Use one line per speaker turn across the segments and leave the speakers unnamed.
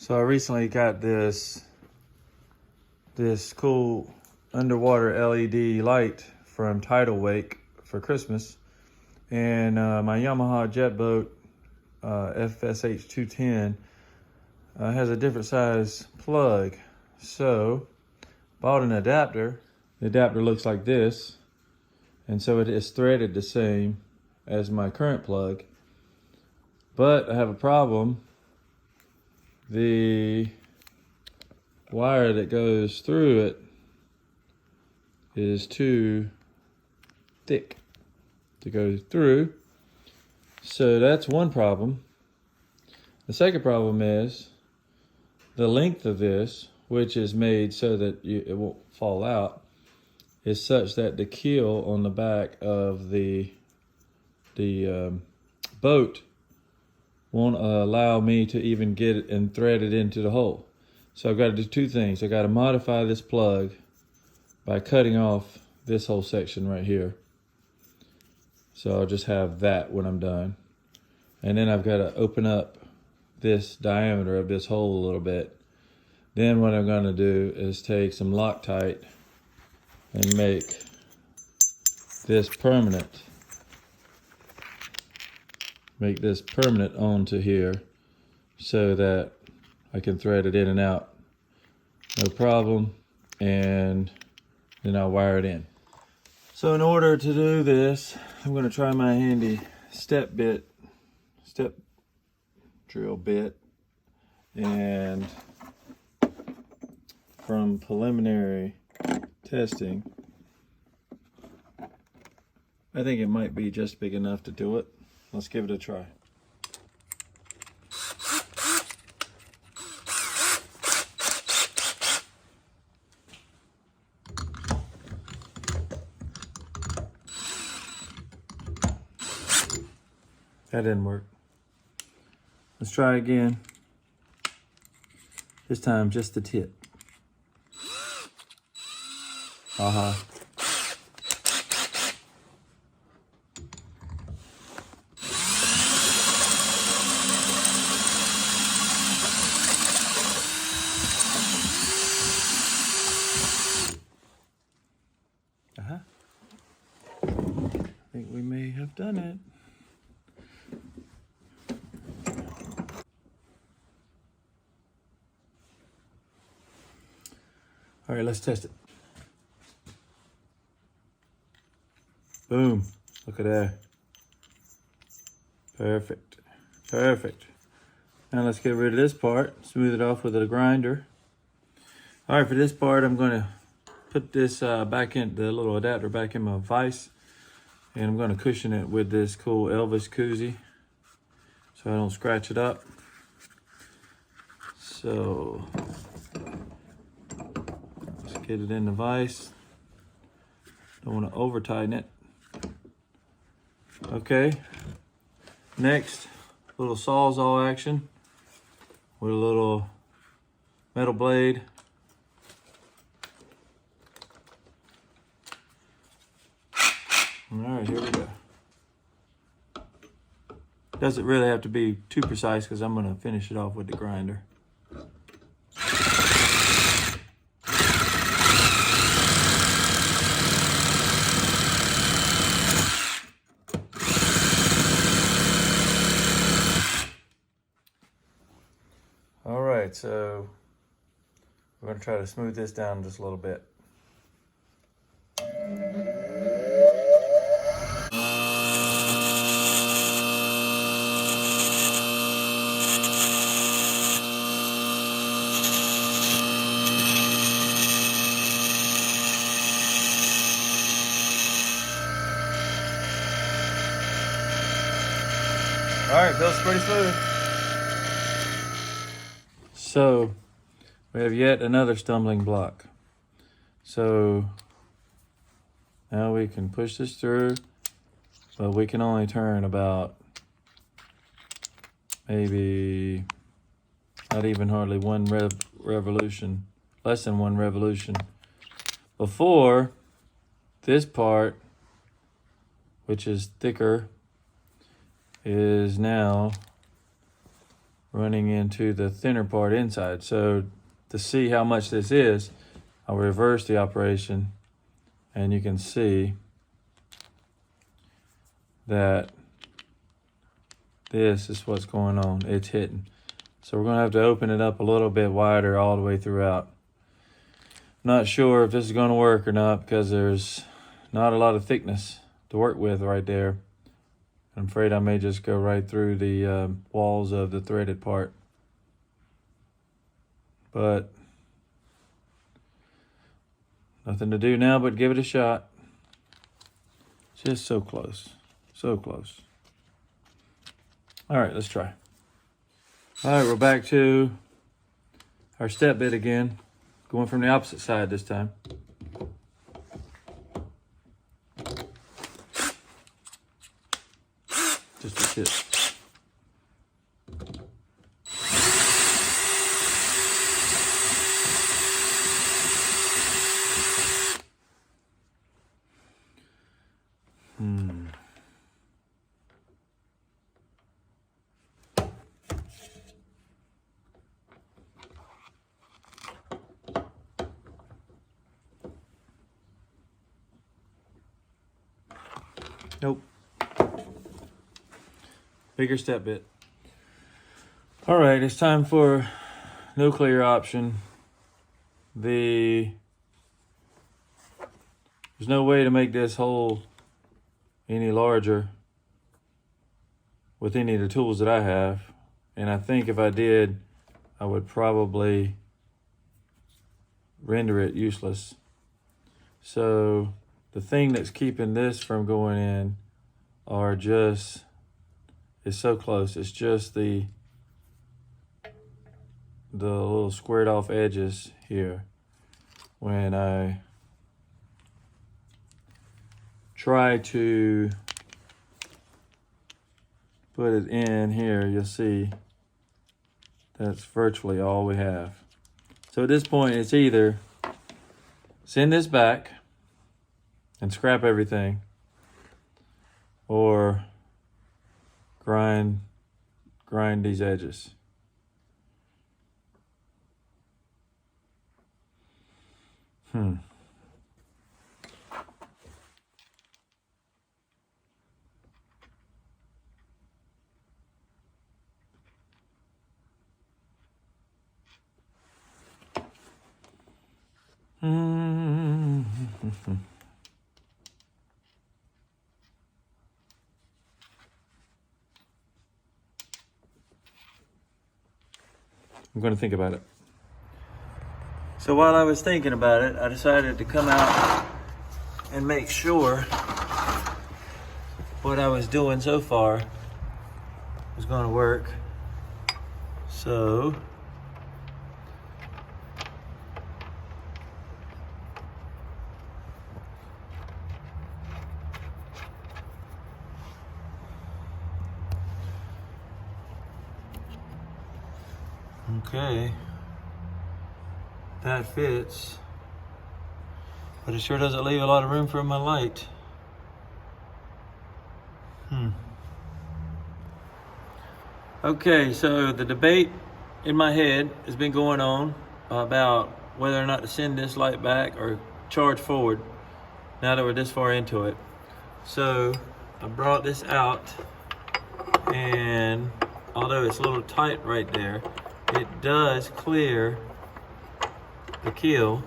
So I recently got this cool underwater LED light from Tidal Wake for Christmas, and my Yamaha jet boat FSH 210 has a different size plug. So bought an adapter. The adapter looks like this, and so it is threaded the same as my current plug, but I have a problem. The wire that goes through it is too thick to go through. So that's one problem. The second problem is the length of this, which is made so that it won't fall out, is such that the keel on the back of the boat won't allow me to even get it and thread it into the hole. So I've got to do two things. I got to modify this plug by cutting off this whole section right here. So I'll just have that when I'm done. And then I've got to open up this diameter of this hole a little bit. Then what I'm going to do is take some Loctite and make this permanent. Make this permanent onto here so that I can thread it in and out, no problem, and then I'll wire it in. So in order to do this, I'm going to try my handy step drill bit, and from preliminary testing, I think it might be just big enough to do it. Let's give it a try. That didn't work. Let's try again. This time just the tip. Aha. I think we may have done it. All right, let's test it. Boom, look at that. Perfect, perfect. Now let's get rid of this part, smooth it off with a grinder. All right, for this part, I'm gonna put this back in, the little adapter back in my vise, and I'm gonna cushion it with this cool Elvis koozie so I don't scratch it up. So let's get it in the vise. Don't want to over tighten it. Okay, next, little sawzall action with a little metal blade. All right, here we go. Doesn't really have to be too precise because I'm going to finish it off with the grinder. All right, so we're going to try to smooth this down just a little bit. All right, feels pretty smooth. So we have yet another stumbling block. So now we can push this through, but we can only turn about maybe not even hardly one revolution, less than one revolution. Before, this part, which is thicker, is now running into the thinner part inside. So to see how much this is, I'll reverse the operation, and you can see that this is what's going on. It's hitting. So we're gonna have to open it up a little bit wider all the way throughout. Not sure if this is gonna work or not because there's not a lot of thickness to work with right there. I'm afraid I may just go right through the walls of the threaded part. But nothing to do now but give it a shot. Just so close, so close. All right, let's try. All right, we're back to our step bit again, going from the opposite side this time. Just a tip. Nope. Bigger step bit. All right, it's time for nuclear option. There's no way to make this hole any larger with any of the tools that I have. And I think if I did, I would probably render it useless. So the thing that's keeping this from going in is so close. It's just the little squared off edges here. When I try to put it in here, you'll see that's virtually all we have. So at this point, it's either send this back and scrap everything, or grind these edges. I'm going to think about it. So while I was thinking about it, I decided to come out and make sure what I was doing so far was going to work. So okay, that fits, but it sure doesn't leave a lot of room for my light. Okay, so the debate in my head has been going on about whether or not to send this light back or charge forward now that we're this far into it. So I brought this out, and although it's a little tight right there, it does clear the keel.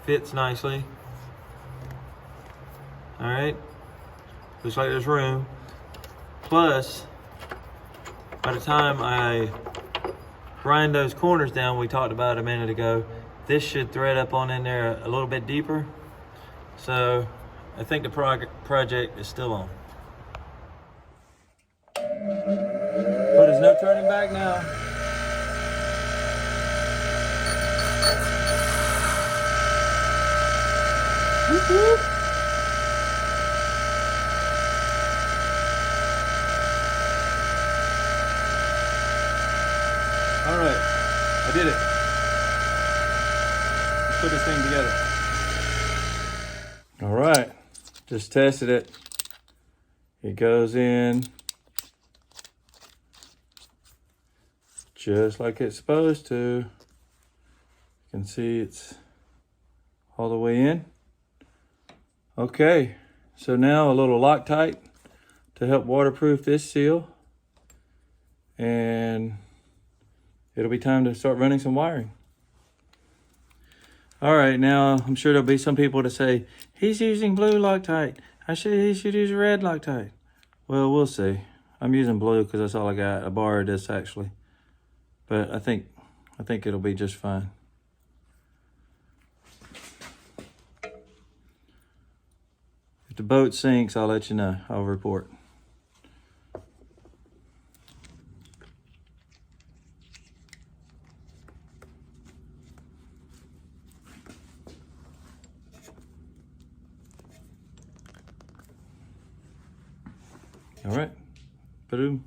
Fits nicely. All right, looks like there's room. Plus, by the time I grind those corners down we talked about a minute ago, this should thread up on in there a little bit deeper. So I think the project is still on. But there's no turning back now. Whoop, whoop. All right, I did it. Let's put this thing together. All right, just tested it. It goes in just like it's supposed to. You can see it's all the way in. Okay, so now a little Loctite to help waterproof this seal. And it'll be time to start running some wiring. All right, now I'm sure there'll be some people to say, he's using blue Loctite. He should use red Loctite. Well, we'll see. I'm using blue because that's all I got. I borrowed this actually. But I think it'll be just fine. If the boat sinks, I'll let you know. I'll report. All right, boom.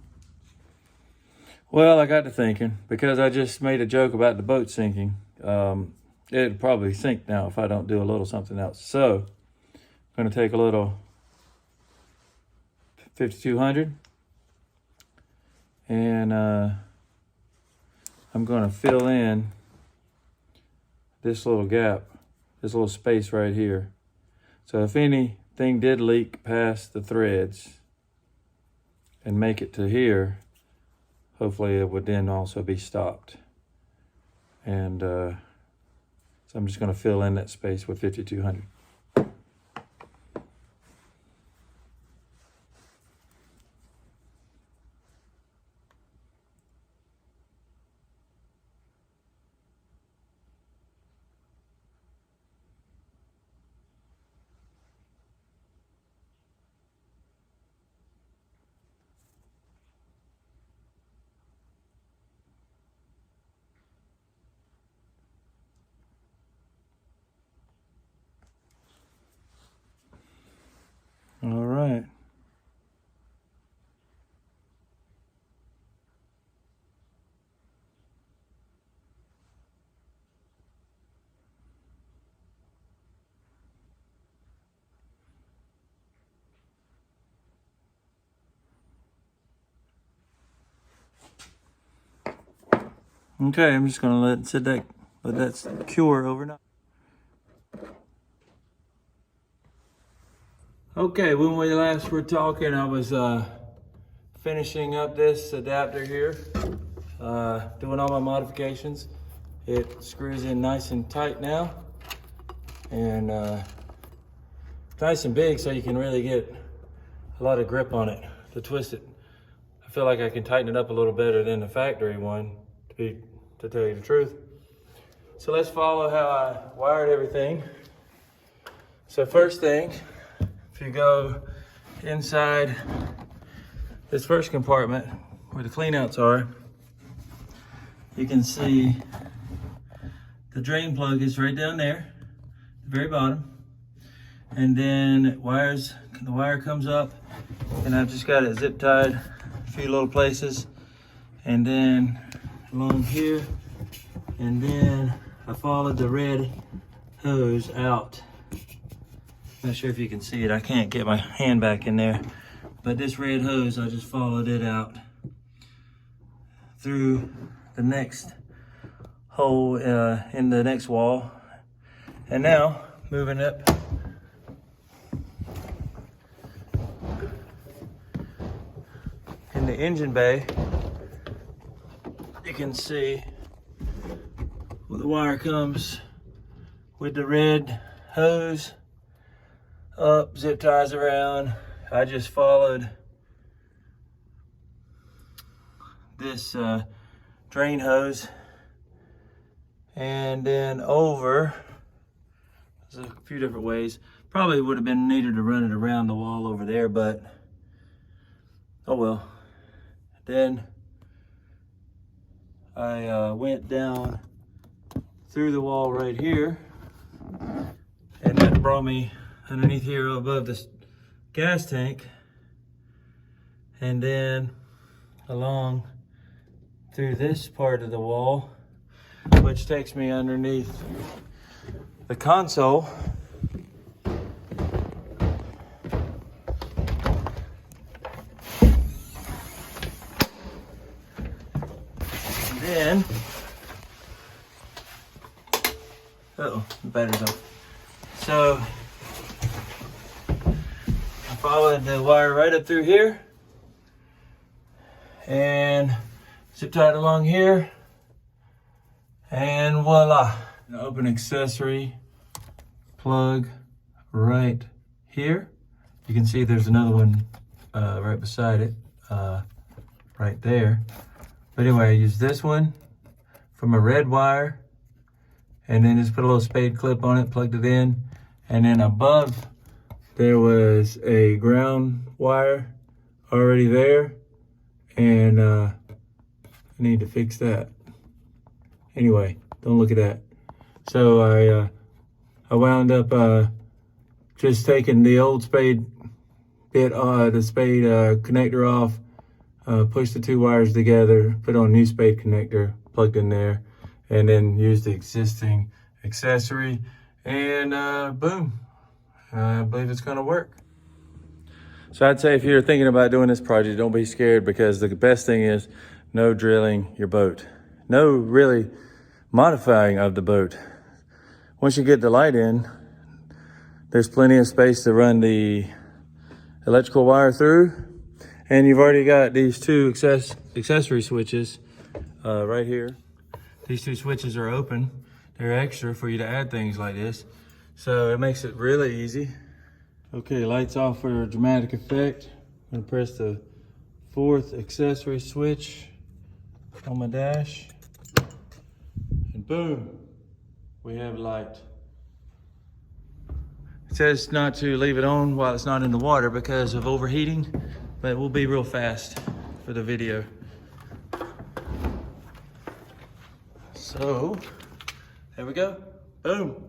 Well, I got to thinking, because I just made a joke about the boat sinking. It'd probably sink now if I don't do a little something else. So I'm gonna take a little 5200 and I'm gonna fill in this little gap, this little space right here. So if anything did leak past the threads and make it to here, hopefully it would then also be stopped. And so I'm just gonna fill in that space with 5200. All right. Okay, I'm just gonna let that cure overnight. Okay, when we last were talking, I was finishing up this adapter here, doing all my modifications. It screws in nice and tight now, and nice and big, so you can really get a lot of grip on it to twist it. I feel like I can tighten it up a little better than the factory one, to tell you the truth. So let's follow how I wired everything. So first thing, if you go inside this first compartment where the cleanouts are, you can see the drain plug is right down there, the very bottom. And then the wire comes up, and I've just got it zip tied a few little places. And then along here, and then I followed the red hose out. Not sure if you can see it. I can't get my hand back in there, but this red hose, I just followed it out through the next hole in the next wall. And now moving up in the engine bay, you can see where the wire comes with the red hose up, zip ties around. I just followed this drain hose and then over. There's a few different ways. Probably would have been neater to run it around the wall over there, but oh well. Then I went down through the wall right here, and that brought me underneath here above this gas tank, and then along through this part of the wall, which takes me underneath the console. then, uh-oh, the battery's off. So, I followed the wire right up through here and zip tied along here, and voila. An open accessory plug right here. You can see there's another one right beside it, right there. But anyway, I used this one from a red wire, and then just put a little spade clip on it, plugged it in, and then above there was a ground wire already there, and I need to fix that. Anyway, don't look at that. So I wound up just taking the old spade bit, the spade connector off, pushed the two wires together, put on a new spade connector, plugged in there, and then used the existing accessory, and boom, I believe it's gonna work. So I'd say if you're thinking about doing this project, don't be scared, because the best thing is no drilling your boat. No really modifying of the boat. Once you get the light in, there's plenty of space to run the electrical wire through, and you've already got these two accessory switches right here. These two switches are open. They're extra for you to add things like this, so it makes it really easy. Okay, lights off for a dramatic effect. I'm gonna press the 4th accessory switch on my dash, and boom, we have light. It says not to leave it on while it's not in the water because of overheating, but we'll be real fast for the video. So, there we go, boom.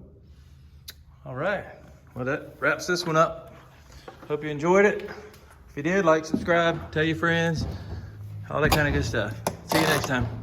All right, well that wraps this one up. Hope you enjoyed it. If you did, like, subscribe, tell your friends, all that kind of good stuff. See you next time.